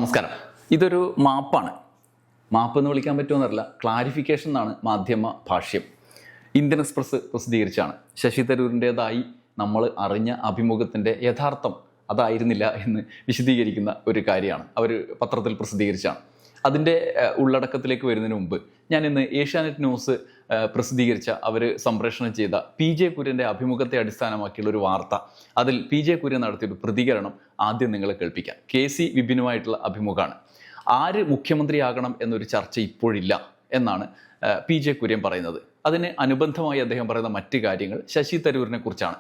നമസ്കാരം. ഇതൊരു മാപ്പാണ്. മാപ്പ് എന്ന് വിളിക്കാൻ പറ്റുമെന്നറിയില്ല, ക്ലാരിഫിക്കേഷൻ എന്നാണ് മാധ്യമ ഭാഷ്യം. ഇന്ത്യൻ എക്സ്പ്രസ് പ്രസിദ്ധീകരിച്ചാണ്. ശശി തരൂരിൻ്റേതായി നമ്മൾ അറിഞ്ഞ അഭിമുഖത്തിൻ്റെ യഥാർത്ഥം അതായിരുന്നില്ല എന്ന് വിശദീകരിക്കുന്ന ഒരു കാര്യമാണ്. അവർ പത്രത്തിൽ പ്രസിദ്ധീകരിച്ചാണ്. അതിൻ്റെ ഉള്ളടക്കത്തിലേക്ക് വരുന്നതിന് മുമ്പ് ഞാൻ ഇന്ന് ഏഷ്യാനെറ്റ് ന്യൂസ് പ്രസിദ്ധീകരിച്ച അവർ സംപ്രേഷണം ചെയ്ത PJ കുര്യൻ്റെ അഭിമുഖത്തെ അടിസ്ഥാനമാക്കിയുള്ള ഒരു വാർത്ത, അതിൽ PJ കുര്യൻ നടത്തിയൊരു പ്രതികരണം ആദ്യം നിങ്ങളെ കേൾപ്പിക്കാം. KC വിപിനുമായിട്ടുള്ള അഭിമുഖമാണ്. ആര് മുഖ്യമന്ത്രിയാകണം എന്നൊരു ചർച്ച ഇപ്പോഴില്ല എന്നാണ് PJ കുര്യൻ പറയുന്നത്. അതിന് അനുബന്ധമായി അദ്ദേഹം പറയുന്ന മറ്റ് കാര്യങ്ങൾ ശശി തരൂരിനെ കുറിച്ചാണ്.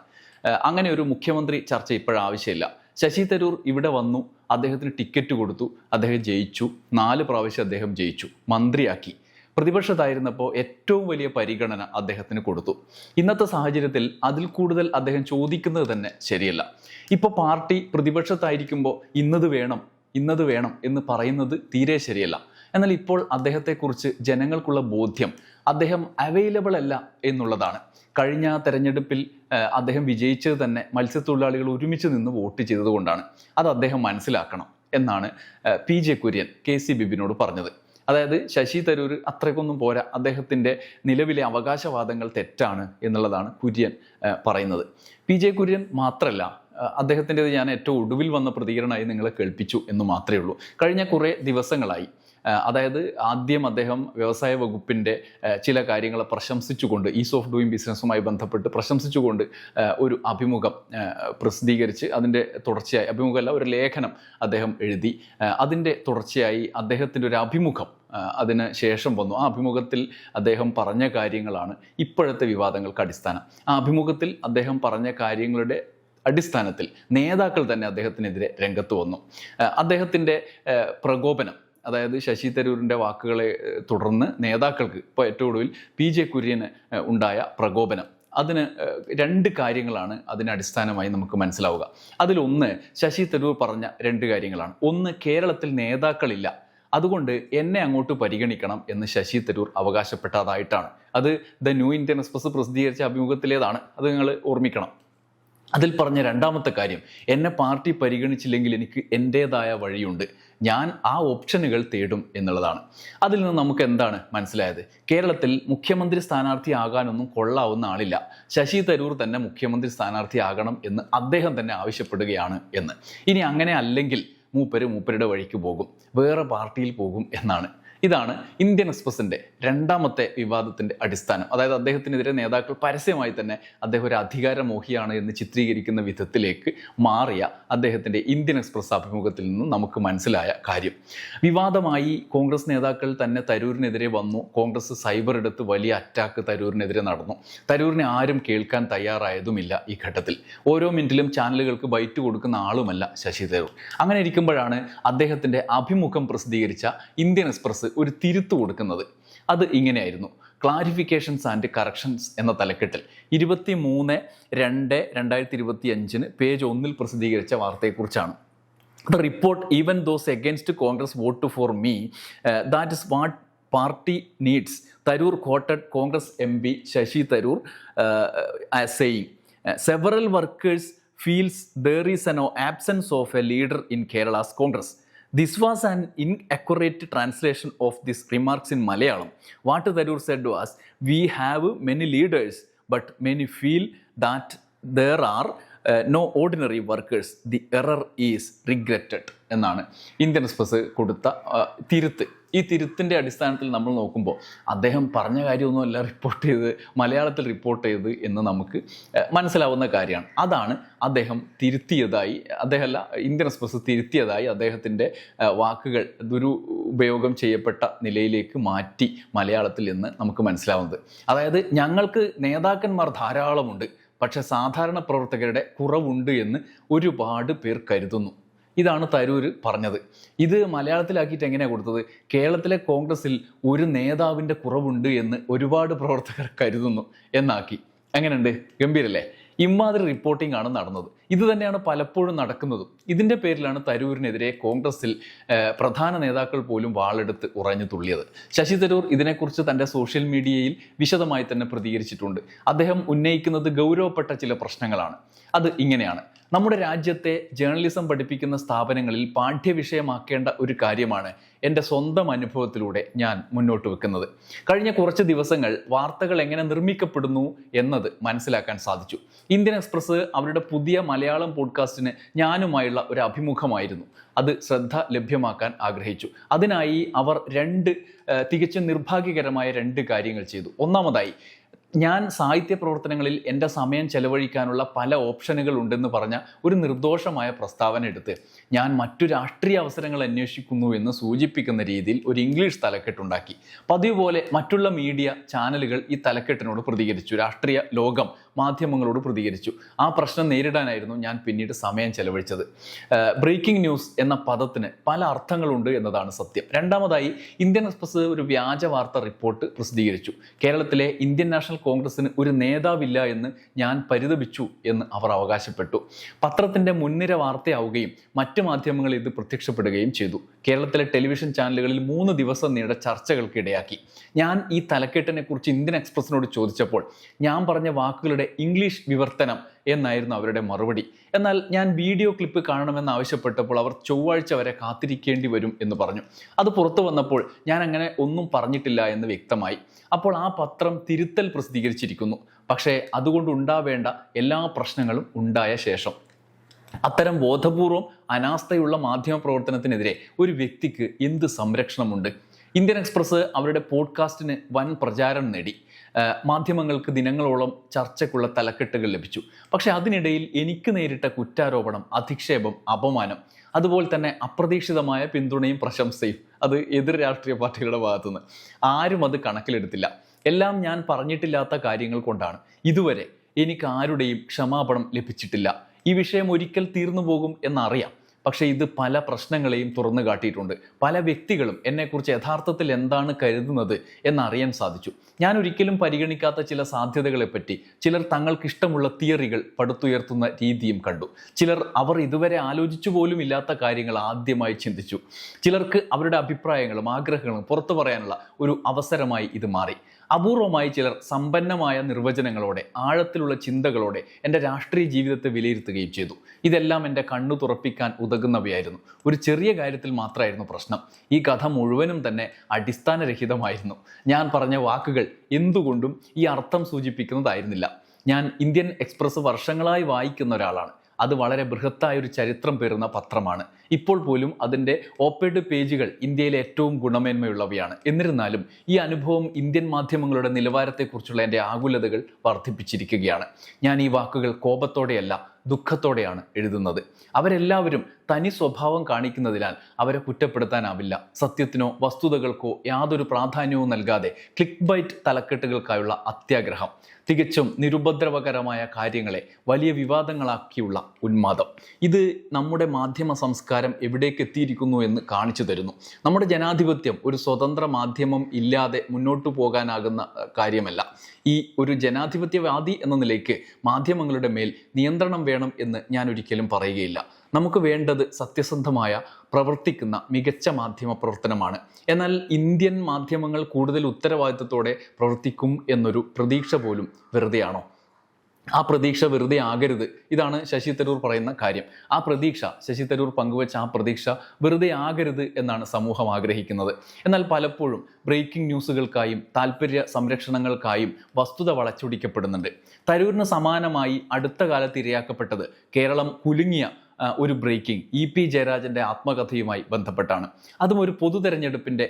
അങ്ങനെ ഒരു മുഖ്യമന്ത്രി ചർച്ച ഇപ്പോഴാവശ്യമില്ല. ശശി തരൂർ ഇവിടെ വന്നു, അദ്ദേഹത്തിന് ടിക്കറ്റ് കൊടുത്തു, അദ്ദേഹം ജയിച്ചു, 4 പ്രാവശ്യം അദ്ദേഹം ജയിച്ചു, മന്ത്രിയാക്കി. പ്രതിപക്ഷത്തായിരുന്നപ്പോൾ ഏറ്റവും വലിയ പരിഗണന അദ്ദേഹത്തിന് കൊടുത്തു. ഇന്നത്തെ സാഹചര്യത്തിൽ അതിൽ കൂടുതൽ അദ്ദേഹം ചോദിക്കുന്നത് തന്നെ ശരിയല്ല. ഇപ്പോൾ പാർട്ടി പ്രതിപക്ഷത്തായിരിക്കുമ്പോൾ ഇന്നത് വേണം എന്ന് പറയുന്നത് തീരെ ശരിയല്ല. എന്നാൽ ഇപ്പോൾ അദ്ദേഹത്തെക്കുറിച്ച് ജനങ്ങൾക്കുള്ള ബോധ്യം അദ്ദേഹം അവൈലബിൾ അല്ല എന്നുള്ളതാണ്. കഴിഞ്ഞ തെരഞ്ഞെടുപ്പിൽ അദ്ദേഹം വിജയിച്ചത് തന്നെ മത്സ്യത്തൊഴിലാളികൾ ഒരുമിച്ച് നിന്ന് വോട്ട് ചെയ്തതുകൊണ്ടാണ്. അത് അദ്ദേഹം മനസ്സിലാക്കണം എന്നാണ് PJ കുര്യൻ KC ബിബിനോട് പറഞ്ഞത്. അതായത് ശശി തരൂർ അത്രയ്ക്കൊന്നും പോരാ, അദ്ദേഹത്തിൻ്റെ നിലവിലെ അവകാശവാദങ്ങൾ തെറ്റാണ് എന്നുള്ളതാണ് കുര്യൻ പറയുന്നത്. PJ കുര്യൻ മാത്രമല്ല, അദ്ദേഹത്തിൻ്റെത് ഞാൻ ഏറ്റവും ഒടുവിൽ വന്ന പ്രതികരണമായി നിങ്ങളെ കേൾപ്പിച്ചു എന്ന് മാത്രമേ ഉള്ളൂ. കഴിഞ്ഞ കുറേ ദിവസങ്ങളായി, അതായത് ആദ്യം അദ്ദേഹം വ്യവസായ വകുപ്പിൻ്റെ ചില കാര്യങ്ങളെ പ്രശംസിച്ചുകൊണ്ട്, ഈസ് ഓഫ് ഡൂയിങ് ബിസിനസ്സുമായി ബന്ധപ്പെട്ട് പ്രശംസിച്ചുകൊണ്ട് ഒരു അഭിമുഖം പ്രസിദ്ധീകരിച്ച് അതിൻ്റെ തുടർച്ചയായി, അഭിമുഖമല്ല ഒരു ലേഖനം അദ്ദേഹം എഴുതി. അതിൻ്റെ തുടർച്ചയായി അദ്ദേഹത്തിൻ്റെ ഒരു അഭിമുഖം അതിന് ശേഷം വന്നു. ആ അഭിമുഖത്തിൽ അദ്ദേഹം പറഞ്ഞ കാര്യങ്ങളാണ് ഇപ്പോഴത്തെ വിവാദങ്ങൾക്ക് അടിസ്ഥാനം. ആ അഭിമുഖത്തിൽ അദ്ദേഹം പറഞ്ഞ കാര്യങ്ങളുടെ അടിസ്ഥാനത്തിൽ നേതാക്കൾ തന്നെ അദ്ദേഹത്തിനെതിരെ രംഗത്ത് വന്നു. അദ്ദേഹത്തിൻ്റെ പ്രകോപനം, അതായത് ശശി തരൂരിൻ്റെ വാക്കുകളെ തുടർന്ന് നേതാക്കൾക്ക് ഇപ്പോൾ ഏറ്റവും ഒടുവിൽ PJ കുര്യന് ഉണ്ടായ പ്രകോപനം, അതിന് 2 കാര്യങ്ങളാണ് അതിന് അടിസ്ഥാനമായി നമുക്ക് മനസ്സിലാവുക. അതിലൊന്ന് ശശി തരൂർ പറഞ്ഞ 2 കാര്യങ്ങളാണ്. ഒന്ന്, കേരളത്തിൽ നേതാക്കളില്ല, അതുകൊണ്ട് എന്നെ അങ്ങോട്ട് പരിഗണിക്കണം എന്ന് ശശി തരൂർ അവകാശപ്പെട്ടതായിട്ടാണ്. അത് ദ ന്യൂ ഇന്ത്യൻ എക്സ്പ്രസ് പ്രസിദ്ധീകരിച്ച അഭിമുഖത്തിലേതാണ്, അത് നിങ്ങൾ ഓർമ്മിക്കണം. അതിൽ പറഞ്ഞ 2ാമത്തെ കാര്യം, എന്നെ പാർട്ടി പരിഗണിച്ചില്ലെങ്കിൽ എനിക്ക് എൻ്റേതായ വഴിയുണ്ട്, ഞാൻ ആ ഓപ്ഷനുകൾ തേടും എന്നുള്ളതാണ്. അതിൽ നിന്ന് നമുക്ക് എന്താണ് മനസ്സിലായത്? കേരളത്തിൽ മുഖ്യമന്ത്രി സ്ഥാനാർത്ഥിയാകാനൊന്നും കൊള്ളാവുന്ന ആളില്ല, ശശി തരൂർ തന്നെ മുഖ്യമന്ത്രി സ്ഥാനാർത്ഥിയാകണം എന്ന് അദ്ദേഹം തന്നെ ആവശ്യപ്പെടുകയാണ് എന്ന്. ഇനി അങ്ങനെ അല്ലെങ്കിൽ മൂപ്പരുടെ വഴിക്ക് പോകും, വേറെ പാർട്ടിയിൽ പോകും എന്നാണ്. ഇതാണ് ഇന്ത്യൻ എക്സ്പ്രസിൻ്റെ 2ാമത്തെ വിവാദത്തിൻ്റെ അടിസ്ഥാനം. അതായത് അദ്ദേഹത്തിനെതിരെ നേതാക്കൾ പരസ്യമായി തന്നെ അദ്ദേഹം ഒരു അധികാരമോഹിയാണ് എന്ന് ചിത്രീകരിക്കുന്ന വിധത്തിലേക്ക് മാറിയ അദ്ദേഹത്തിൻ്റെ ഇന്ത്യൻ എക്സ്പ്രസ് അഭിമുഖത്തിൽ നിന്നും നമുക്ക് മനസ്സിലായ കാര്യം. വിവാദമായി കോൺഗ്രസ് നേതാക്കൾ തന്നെ തരൂരിനെതിരെ വന്നു. കോൺഗ്രസ് സൈബർ എടുത്ത് വലിയ അറ്റാക്ക് തരൂരിനെതിരെ നടന്നു. തരൂരിനെ ആരും കേൾക്കാൻ തയ്യാറായതുമില്ല ഈ ഘട്ടത്തിൽ. ഓരോ മിനിറ്റിലും ചാനലുകൾക്ക് ബൈറ്റ് കൊടുക്കുന്ന ആളുമല്ല ശശി തരൂർ. അങ്ങനെ ഇരിക്കുമ്പോഴാണ് അദ്ദേഹത്തിൻ്റെ അഭിമുഖം പ്രസിദ്ധീകരിച്ച ഇന്ത്യൻ എക്സ്പ്രസ് ഒരു തിരുത്ത് കൊടുക്കുന്നത്. അത് ഇങ്ങനെയായിരുന്നു: ക്ലാരിഫിക്കേഷൻസ് ആൻഡ് കറക്ഷൻസ് എന്ന തലക്കെട്ടിൽ 23/2/2025 പേജ് 1 പ്രസിദ്ധീകരിച്ച വാർത്തയെക്കുറിച്ചാണ്. The report, even those against Congress vote for me, that is what party needs. Tharoor quoted Congress MP Shashi Tharoor as saying, several workers feels there is an absence of a leader in Kerala's Congress. This was an inaccurate translation of these remarks in Malayalam. What Tharoor said was, we have many leaders, but many feel that there are no ordinary workers. The error is regretted എന്നാണ് Indian express കൊടുത്ത തിരുത്ത്. ഈ തിരുത്തിൻ്റെ അടിസ്ഥാനത്തിൽ നമ്മൾ നോക്കുമ്പോൾ അദ്ദേഹം പറഞ്ഞ കാര്യമൊന്നുമല്ല മലയാളത്തിൽ റിപ്പോർട്ട് ചെയ്ത് എന്ന് നമുക്ക് മനസ്സിലാവുന്ന കാര്യമാണ്. അതാണ് അദ്ദേഹം തിരുത്തിയതായി, ഇന്ത്യൻ എക്സ്പ്രസ് തിരുത്തിയതായി അദ്ദേഹത്തിൻ്റെ വാക്കുകൾ ദുരുപയോഗം ചെയ്യപ്പെട്ട നിലയിലേക്ക് മാറ്റി മലയാളത്തിൽ എന്ന് നമുക്ക് മനസ്സിലാവുന്നത്. അതായത് ഞങ്ങൾക്ക് നേതാക്കന്മാർ ധാരാളമുണ്ട്, പക്ഷെ സാധാരണ പ്രവർത്തകരുടെ കുറവുണ്ട് എന്ന് ഒരുപാട് പേർ കരുതുന്നു. ഇതാണ് തരൂർ പറഞ്ഞത്. ഇത് മലയാളത്തിലാക്കിയിട്ട് എങ്ങനെയാണ് കൊടുത്തത്? കേരളത്തിലെ കോൺഗ്രസിൽ ഒരു നേതാവിൻ്റെ കുറവുണ്ട് എന്ന് ഒരുപാട് പ്രവർത്തകർ കരുതുന്നു എന്നാക്കി. എങ്ങനെയുണ്ട്? ഗംഭീരല്ലേ? ഇമാതിരി റിപ്പോർട്ടിംഗ് ആണ് നടന്നത്. ഇത് തന്നെയാണ് പലപ്പോഴും നടക്കുന്നതും. ഇതിൻ്റെ പേരിലാണ് തരൂരിനെതിരെ കോൺഗ്രസിൽ പ്രധാന നേതാക്കൾ പോലും വാളെടുത്ത് ഉറഞ്ഞു തുള്ളിയത്. ശശി തരൂർ ഇതിനെക്കുറിച്ച് തൻ്റെ സോഷ്യൽ മീഡിയയിൽ വിശദമായി തന്നെ പ്രതികരിച്ചിട്ടുണ്ട്. അദ്ദേഹം ഉന്നയിക്കുന്നത് ഗൗരവപ്പെട്ട ചില പ്രശ്നങ്ങളാണ്. അത് ഇങ്ങനെയാണ്: നമ്മുടെ രാജ്യത്തെ ജേർണലിസം പഠിപ്പിക്കുന്ന സ്ഥാപനങ്ങളിൽ പാഠ്യവിഷയമാക്കേണ്ട ഒരു കാര്യമാണ് എൻ്റെ സ്വന്തം അനുഭവത്തിലൂടെ ഞാൻ മുന്നോട്ട് വെക്കുന്നത്. കഴിഞ്ഞ കുറച്ച് ദിവസങ്ങൾ വാർത്തകൾ എങ്ങനെ നിർമ്മിക്കപ്പെടുന്നു എന്നത് മനസ്സിലാക്കാൻ സാധിച്ചു. ഇന്ത്യൻ എക്സ്പ്രസ് അവരുടെ പുതിയ മലയാളം പോഡ്കാസ്റ്റിന് ഞാനുമായുള്ള ഒരു അഭിമുഖമായിരുന്നു. അത് ശ്രദ്ധ ലഭ്യമാക്കാൻ ആഗ്രഹിച്ചു. അതിനായി അവർ തികച്ചും നിർഭാഗ്യകരമായ 2 കാര്യങ്ങൾ ചെയ്തു. ഒന്നാമതായി, ഞാൻ സാഹിത്യ പ്രവർത്തനങ്ങളിൽ എൻ്റെ സമയം ചെലവഴിക്കാനുള്ള പല ഓപ്ഷനുകൾ ഉണ്ടെന്ന് പറഞ്ഞ ഒരു നിർദോഷമായ പ്രസ്താവന എടുത്ത് ഞാൻ മറ്റു രാഷ്ട്രീയ അവസരങ്ങൾ അന്വേഷിക്കുന്നു എന്ന് സൂചിപ്പിക്കുന്ന രീതിയിൽ ഒരു ഇംഗ്ലീഷ് തലക്കെട്ടുണ്ടാക്കി. പതിവ് പോലെ മറ്റുള്ള മീഡിയ ചാനലുകൾ ഈ തലക്കെട്ടിനോട് പ്രതികരിച്ചു. രാഷ്ട്രീയ ലോകം മാധ്യമങ്ങളോട് പ്രതികരിച്ചു. ആ പ്രശ്നം നേരിടാനായിരുന്നു ഞാൻ പിന്നീട് സമയം ചെലവഴിച്ചത്. ബ്രേക്കിംഗ് ന്യൂസ് എന്ന പദത്തിന് പല അർത്ഥങ്ങളുണ്ട് എന്നതാണ് സത്യം. രണ്ടാമതായി, ഇന്ത്യൻ എക്സ്പ്രസ് ഒരു വ്യാജ വാർത്ത റിപ്പോർട്ട് പ്രസിദ്ധീകരിച്ചു. കേരളത്തിലെ ഇന്ത്യൻ നാഷണൽ കോൺഗ്രസിന് ഒരു നേതാവില്ല എന്ന് ഞാൻ പരിതപിച്ചു എന്ന് അവർ അവകാശപ്പെട്ടു. പത്രത്തിൻ്റെ മുൻനിര വാർത്തയാവുകയും മറ്റ് മാധ്യമങ്ങളിൽ ഇത് പ്രത്യക്ഷപ്പെടുകയും ചെയ്തു. കേരളത്തിലെ ടെലിവിഷൻ ചാനലുകളിൽ 3 ദിവസം നീണ്ട ചർച്ചകൾക്ക് ഇടയാക്കി. ഞാൻ ഈ തലക്കെട്ടിനെ കുറിച്ച് ഇന്ത്യൻ എക്സ്പ്രസിനോട് ചോദിച്ചപ്പോൾ ഞാൻ പറഞ്ഞ വാക്കുകളുടെ ഇംഗ്ലീഷ് വിവർത്തനം എന്നായിരുന്നു അവരുടെ മറുപടി. എന്നാൽ ഞാൻ വീഡിയോ ക്ലിപ്പ് കാണണമെന്ന് ആവശ്യപ്പെട്ടപ്പോൾ അവർ ചൊവ്വാഴ്ച വരെ കാത്തിരിക്കേണ്ടി വരും എന്ന് പറഞ്ഞു. അത് പുറത്തു വന്നപ്പോൾ ഞാൻ അങ്ങനെ ഒന്നും പറഞ്ഞിട്ടില്ല എന്ന് വ്യക്തമായി. അപ്പോൾ ആ പത്രം തിരുത്തൽ പ്രസിദ്ധീകരിച്ചിരിക്കുന്നു. പക്ഷേ അതുകൊണ്ടുണ്ടാവേണ്ട എല്ലാ പ്രശ്നങ്ങളും ഉണ്ടായ ശേഷം. അത്തരം ബോധപൂർവം അനാസ്ഥയുള്ള മാധ്യമ പ്രവർത്തനത്തിനെതിരെ ഒരു വ്യക്തിക്ക് എന്ത് സംരക്ഷണമുണ്ട്? ഇന്ത്യൻ എക്സ്പ്രസ് അവരുടെ പോഡ്കാസ്റ്റിന് വൻ പ്രചാരം നേടി. മാധ്യമങ്ങൾക്ക് ദിനങ്ങളോളം ചർച്ചയ്ക്കുള്ള തലക്കെട്ടുകൾ ലഭിച്ചു. പക്ഷെ അതിനിടയിൽ എനിക്ക് നേരിട്ട കുറ്റാരോപണം, അധിക്ഷേപം, അപമാനം, അതുപോലെ തന്നെ അപ്രതീക്ഷിതമായ പിന്തുണയും പ്രശംസയും, അത് എതിർ രാഷ്ട്രീയ പാർട്ടികളുടെ ഭാഗത്തുനിന്ന് ആരും അത് കണക്കിലെടുത്തില്ല. എല്ലാം ഞാൻ പറഞ്ഞിട്ടില്ലാത്ത കാര്യങ്ങൾ കൊണ്ടാണ്. ഇതുവരെ എനിക്ക് ആരുടെയും ക്ഷമാപണം ലഭിച്ചിട്ടില്ല. ഈ വിഷയം ഒരിക്കൽ തീർന്നു പോകും എന്നറിയാം. പക്ഷേ ഇത് പല പ്രശ്നങ്ങളെയും തുറന്നു കാട്ടിയിട്ടുണ്ട്. പല വ്യക്തികളും എന്നെക്കുറിച്ച് യഥാർത്ഥത്തിൽ എന്താണ് കരുതുന്നത് എന്നറിയാൻ സാധിച്ചു. ഞാൻ ഒരിക്കലും പരിഗണിക്കാത്ത ചില സാധ്യതകളെപ്പറ്റി ചിലർ തങ്ങൾക്കിഷ്ടമുള്ള തിയറികൾ പടുത്തുയർത്തുന്ന രീതിയും കണ്ടു. ചിലർ അവർ ഇതുവരെ ആലോചിച്ചു പോലും ഇല്ലാത്ത കാര്യങ്ങൾ ആദ്യമായി ചിന്തിച്ചു. ചിലർക്ക് അവരുടെ അഭിപ്രായങ്ങളും ആഗ്രഹങ്ങളും പുറത്തു പറയാനുള്ള ഒരു അവസരമായി ഇത് മാറി. അപൂർവമായി ചിലർ സമ്പന്നമായ നിർവചനങ്ങളോടെ, ആഴത്തിലുള്ള ചിന്തകളോടെ എൻ്റെ രാഷ്ട്രീയ ജീവിതത്തെ വിലയിരുത്തുകയും ചെയ്തു. ഇതെല്ലാം എൻ്റെ കണ്ണു തുറപ്പിക്കാൻ ഉതകുന്നവയായിരുന്നു. ഒരു ചെറിയ കാര്യത്തിൽ മാത്രമായിരുന്നു പ്രശ്നം. ഈ കഥ മുഴുവനും തന്നെ അടിസ്ഥാനരഹിതമായിരുന്നു. ഞാൻ പറഞ്ഞ വാക്കുകൾ എന്തുകൊണ്ടും ഈ അർത്ഥം സൂചിപ്പിക്കുന്നതായിരുന്നില്ല. ഞാൻ ഇന്ത്യൻ എക്സ്പ്രസ് വർഷങ്ങളായി വായിക്കുന്ന ഒരാളാണ്. അത് വളരെ ബൃഹത്തായ ഒരു ചരിത്രം പേറുന്ന പത്രമാണ്. ഇപ്പോൾ പോലും അതിൻ്റെ ഓപ്പേഡ് പേജുകൾ ഇന്ത്യയിലെ ഏറ്റവും ഗുണമേന്മയുള്ളവയാണ്. എന്നിരുന്നാലും ഈ അനുഭവം ഇന്ത്യൻ മാധ്യമങ്ങളുടെ നിലവാരത്തെക്കുറിച്ചുള്ള എൻ്റെ ആകുലതകൾ വർദ്ധിപ്പിച്ചിരിക്കുകയാണ്. ഞാൻ ഈ വാക്കുകൾ കോപത്തോടെയല്ല, ദുഃഖത്തോടെയാണ് എഴുതുന്നത്. അവരെല്ലാവരും തനി സ്വഭാവം കാണിക്കുന്നതിനാൽ അവരെ കുറ്റപ്പെടുത്താനാവില്ല. സത്യത്തിനോ വസ്തുതകൾക്കോ യാതൊരു പ്രാധാന്യവും നൽകാതെ ക്ലിക്ക് ബൈറ്റ് തലക്കെട്ടുകൾക്കായുള്ള അത്യാഗ്രഹം, തികച്ചും നിരുപദ്രവകരമായ കാര്യങ്ങളെ വലിയ വിവാദങ്ങളാക്കിയുള്ള ഉന്മാദം, ഇത് നമ്മുടെ മാധ്യമ സംസ്കാരം എവിടേക്ക് എത്തിയിരിക്കുന്നു എന്ന് കാണിച്ചു തരുന്നു. നമ്മുടെ ജനാധിപത്യം ഒരു സ്വതന്ത്ര മാധ്യമം ഇല്ലാതെ മുന്നോട്ടു പോകാനാകുന്ന കാര്യമല്ല. ഈ ഒരു ജനാധിപത്യവാദി എന്ന നിലയ്ക്ക് മാധ്യമങ്ങളുടെ മേൽ നിയന്ത്രണം വേണം എന്ന് ഞാൻ ഒരിക്കലും പറയുകയില്ല. നമുക്ക് വേണ്ടത് സത്യസന്ധമായ, പ്രവർത്തിക്കുന്ന മികച്ച മാധ്യമ പ്രവർത്തനമാണ്. എന്നാൽ ഇന്ത്യൻ മാധ്യമങ്ങൾ കൂടുതൽ ഉത്തരവാദിത്തത്തോടെ പ്രവർത്തിക്കും എന്നൊരു പ്രതീക്ഷ പോലും വെറുതെയാണോ? ആ പ്രതീക്ഷ വെറുതെ ആകരുത്. ഇതാണ് ശശി തരൂർ പറയുന്ന കാര്യം. ആ പ്രതീക്ഷ, ശശി തരൂർ പങ്കുവച്ച ആ പ്രതീക്ഷ വെറുതെ ആകരുത് എന്നാണ് സമൂഹം ആഗ്രഹിക്കുന്നത്. എന്നാൽ പലപ്പോഴും ബ്രേക്കിംഗ് ന്യൂസുകൾക്കായും താല്പര്യ സംരക്ഷണങ്ങൾക്കായും വസ്തുത വളച്ചൊടിക്കപ്പെടുന്നുണ്ട്. തരൂരിന് സമാനമായി അടുത്ത കാലത്ത് ഇരയാക്കപ്പെട്ടത് കേരളം കുലുങ്ങിയ ഒരു ബ്രേക്കിംഗ് EP ജയരാജൻ്റെ ആത്മകഥയുമായി ബന്ധപ്പെട്ടാണ്. അതും ഒരു പൊതു തെരഞ്ഞെടുപ്പിൻ്റെ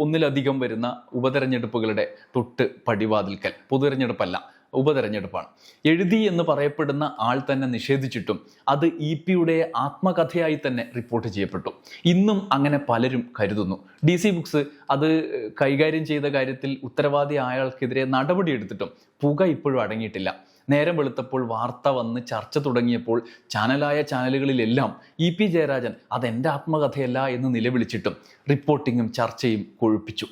ഒന്നിലധികം വരുന്ന ഉപതെരഞ്ഞെടുപ്പുകളുടെ തൊട്ട് പടിവാതിൽക്കൽ, പൊതുതെരഞ്ഞെടുപ്പല്ല, ഉപതെരഞ്ഞെടുപ്പാണ്. എഴുതി എന്ന് പറയപ്പെടുന്ന ആൾ തന്നെ നിഷേധിച്ചിട്ടും അത് EP-യുടെ ആത്മകഥയായി തന്നെ റിപ്പോർട്ട് ചെയ്യപ്പെട്ടു. ഇന്നും അങ്ങനെ പലരും കരുതുന്നു. DC ബുക്സ് അത് കൈകാര്യം ചെയ്ത കാര്യത്തിൽ ഉത്തരവാദി അയാൾക്കെതിരെ നടപടിയെടുത്തിട്ടും പുക ഇപ്പോഴും അടങ്ങിയിട്ടില്ല. നേരം വെളുത്തപ്പോൾ വാർത്ത വന്ന് ചർച്ച തുടങ്ങിയപ്പോൾ ചാനലുകളിലെല്ലാം EP ജയരാജൻ അതെൻ്റെ ആത്മകഥയല്ല എന്ന് നിലവിളിച്ചിട്ടും റിപ്പോർട്ടിങ്ങും ചർച്ചയും കൊഴുപ്പിച്ചു.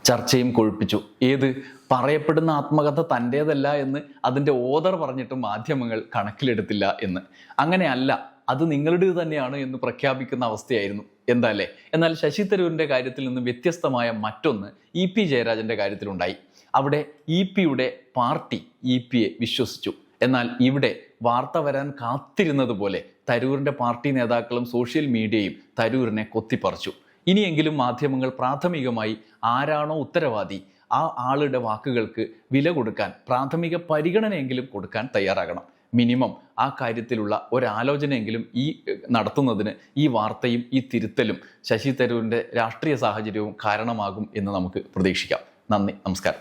ചർച്ചയും കൊഴുപ്പിച്ചു. ഏത് പറയപ്പെടുന്ന ആത്മകഥ തൻ്റേതല്ല എന്ന് അതിൻ്റെ ഓതർ പറഞ്ഞിട്ടും മാധ്യമങ്ങൾ കണക്കിലെടുത്തില്ല എന്ന്. അങ്ങനെയല്ല, അത് നിങ്ങളുടേത് തന്നെയാണ് എന്ന് പ്രഖ്യാപിക്കുന്ന അവസ്ഥയായിരുന്നു. എന്താ അല്ലേ? എന്നാൽ ശശി തരൂരിൻ്റെ കാര്യത്തിൽ നിന്ന് വ്യത്യസ്തമായ മറ്റൊന്ന് EP ജയരാജൻ്റെ കാര്യത്തിലുണ്ടായി. അവിടെ EP-യുടെ പാർട്ടി EP-യെ വിശ്വസിച്ചു. എന്നാൽ ഇവിടെ വാർത്ത വരാൻ കാത്തിരുന്നത് പോലെ തരൂരിൻ്റെ പാർട്ടി നേതാക്കളും സോഷ്യൽ മീഡിയയും തരൂരിനെ കൊത്തിപ്പറിച്ചു. ഇനിയെങ്കിലും മാധ്യമങ്ങൾ പ്രാഥമികമായി ആരാണോ ഉത്തരവാദി ആ ആളുടെ വാക്കുകൾക്ക് വില കൊടുക്കാൻ, പ്രാഥമിക പരിഗണനയെങ്കിലും കൊടുക്കാൻ തയ്യാറാകണം. മിനിമം ആ കാര്യത്തിലുള്ള ഒരാലോചനയെങ്കിലും നടത്തുന്നതിന് ഈ വാർത്തയും ഈ തിരുത്തലും ശശി തരൂരിൻ്റെ രാഷ്ട്രീയ സാഹചര്യവും കാരണമാകും എന്ന് നമുക്ക് പ്രതീക്ഷിക്കാം. നന്ദി, നമസ്കാരം.